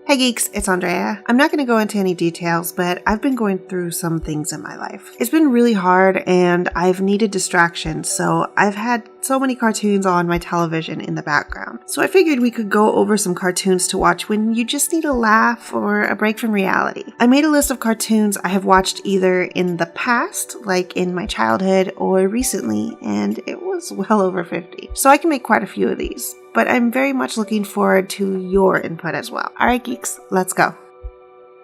Hey geeks, it's Andrea. I'm not going to go into any details, but I've been going through some things in my life. It's been really hard and I've needed distraction, so I've had so many cartoons on my television in the background. So I figured we could go over some cartoons to watch when you just need a laugh or a break from reality. I made a list of cartoons I have watched either in the past, like in my childhood, or recently, and it was well over 50. So I can make quite a few of these. But I'm very much looking forward to your input as well. Alright geeks, let's go.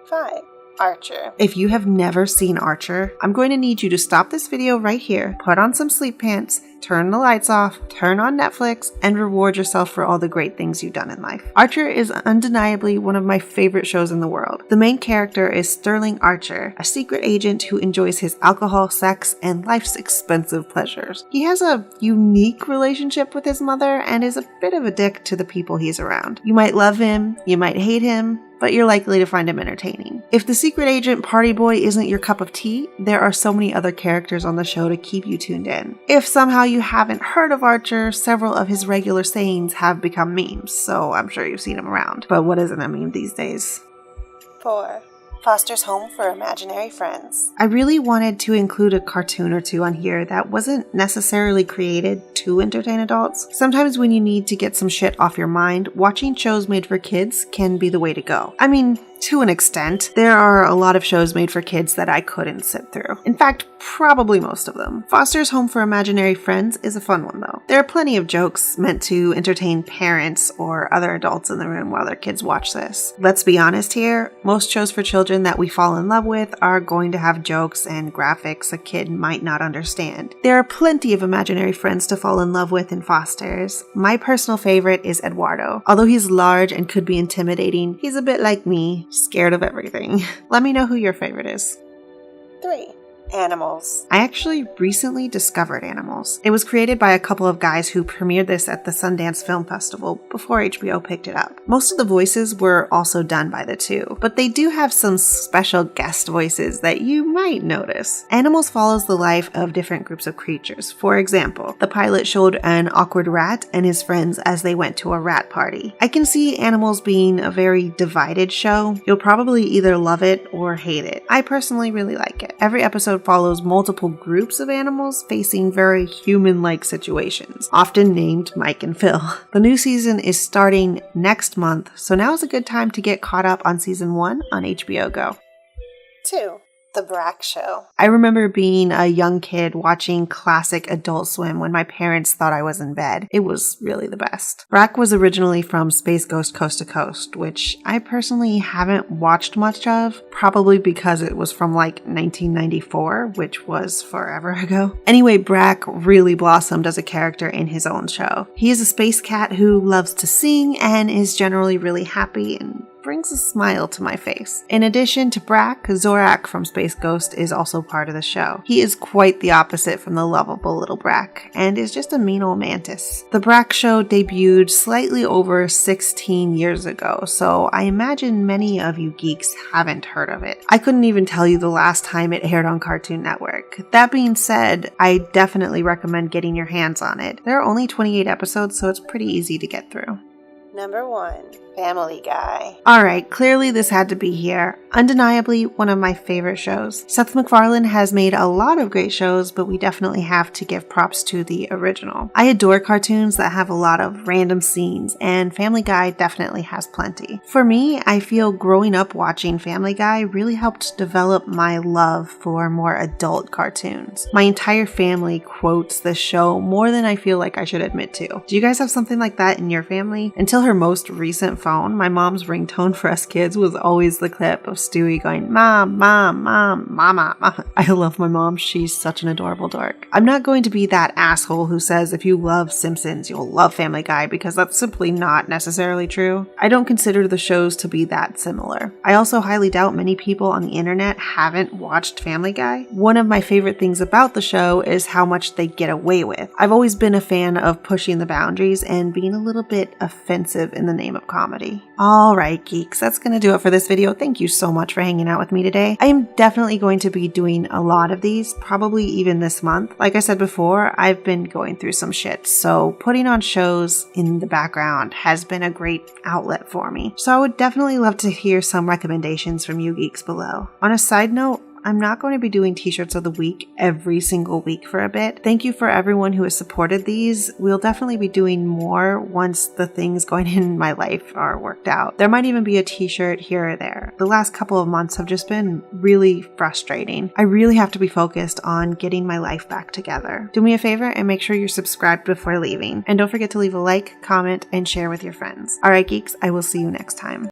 5. Archer. If you have never seen Archer, I'm going to need you to stop this video right here, put on some sleep pants, turn the lights off, turn on Netflix, and reward yourself for all the great things you've done in life. Archer is undeniably one of my favorite shows in the world. The main character is Sterling Archer, a secret agent who enjoys his alcohol, sex, and life's expensive pleasures. He has a unique relationship with his mother and is a bit of a dick to the people he's around. You might love him, you might hate him, but you're likely to find him entertaining. If the secret agent party boy isn't your cup of tea, there are so many other characters on the show to keep you tuned in. If somehow you haven't heard of Archer, several of his regular sayings have become memes, so I'm sure you've seen him around. But what isn't a meme these days? 4. Foster's Home for Imaginary Friends. I really wanted to include a cartoon or two on here that wasn't necessarily created to entertain adults. Sometimes when you need to get some shit off your mind, watching shows made for kids can be the way to go. I mean, to an extent, there are a lot of shows made for kids that I couldn't sit through. In fact, probably most of them. Foster's Home for Imaginary Friends is a fun one though. There are plenty of jokes meant to entertain parents or other adults in the room while their kids watch this. Let's be honest here, most shows for children that we fall in love with are going to have jokes and graphics a kid might not understand. There are plenty of imaginary friends to fall in love with in Foster's. My personal favorite is Eduardo. Although he's large and could be intimidating, he's a bit like me, scared of everything. Let me know who your favorite is. 3. Animals. I actually recently discovered Animals. It was created by a couple of guys who premiered this at the Sundance Film Festival before HBO picked it up. Most of the voices were also done by the two, but they do have some special guest voices that you might notice. Animals follows the life of different groups of creatures. For example, the pilot showed an awkward rat and his friends as they went to a rat party. I can see Animals being a very divided show. You'll probably either love it or hate it. I personally really like it. Every episode follows multiple groups of animals facing very human-like situations, often named Mike and Phil. The new season is starting next month, so now is a good time to get caught up on season 1 on HBO Go. 2. The Brak Show. I remember being a young kid watching classic Adult Swim when my parents thought I was in bed. It was really the best. Brak was originally from Space Ghost Coast to Coast, which I personally haven't watched much of, probably because it was from like 1994, which was forever ago. Anyway, Brak really blossomed as a character in his own show. He is a space cat who loves to sing and is generally really happy and brings a smile to my face. In addition to Brak, Zorak from Space Ghost is also part of the show. He is quite the opposite from the lovable little Brak, and is just a mean old mantis. The Brak Show debuted slightly over 16 years ago, so I imagine many of you geeks haven't heard of it. I couldn't even tell you the last time it aired on Cartoon Network. That being said, I definitely recommend getting your hands on it. There are only 28 episodes, so it's pretty easy to get through. Number 1. Family Guy. Alright, clearly this had to be here. Undeniably one of my favorite shows. Seth MacFarlane has made a lot of great shows, but we definitely have to give props to the original. I adore cartoons that have a lot of random scenes, and Family Guy definitely has plenty. For me, I feel growing up watching Family Guy really helped develop my love for more adult cartoons. My entire family quotes this show more than I feel like I should admit to. Do you guys have something like that in your family? Until her most recent phone, my mom's ringtone for us kids was always the clip of Stewie going, "Mom, Mom, Mom, Mama, Mama." I love my mom. She's such an adorable dork. I'm not going to be that asshole who says if you love Simpsons, you'll love Family Guy, because that's simply not necessarily true. I don't consider the shows to be that similar. I also highly doubt many people on the internet haven't watched Family Guy. One of my favorite things about the show is how much they get away with. I've always been a fan of pushing the boundaries and being a little bit offensive offensive in the name of comedy. Alright geeks, that's going to do it for this video. Thank you so much for hanging out with me today. I am definitely going to be doing a lot of these, probably even this month. Like I said before, I've been going through some shit, so putting on shows in the background has been a great outlet for me. So I would definitely love to hear some recommendations from you geeks below. On a side note, I'm not going to be doing t-shirts of the week every single week for a bit. Thank you for everyone who has supported these. We'll definitely be doing more once the things going in my life are worked out. There might even be a t-shirt here or there. The last couple of months have just been really frustrating. I really have to be focused on getting my life back together. Do me a favor and make sure you're subscribed before leaving. And don't forget to leave a like, comment, and share with your friends. Alright geeks, I will see you next time.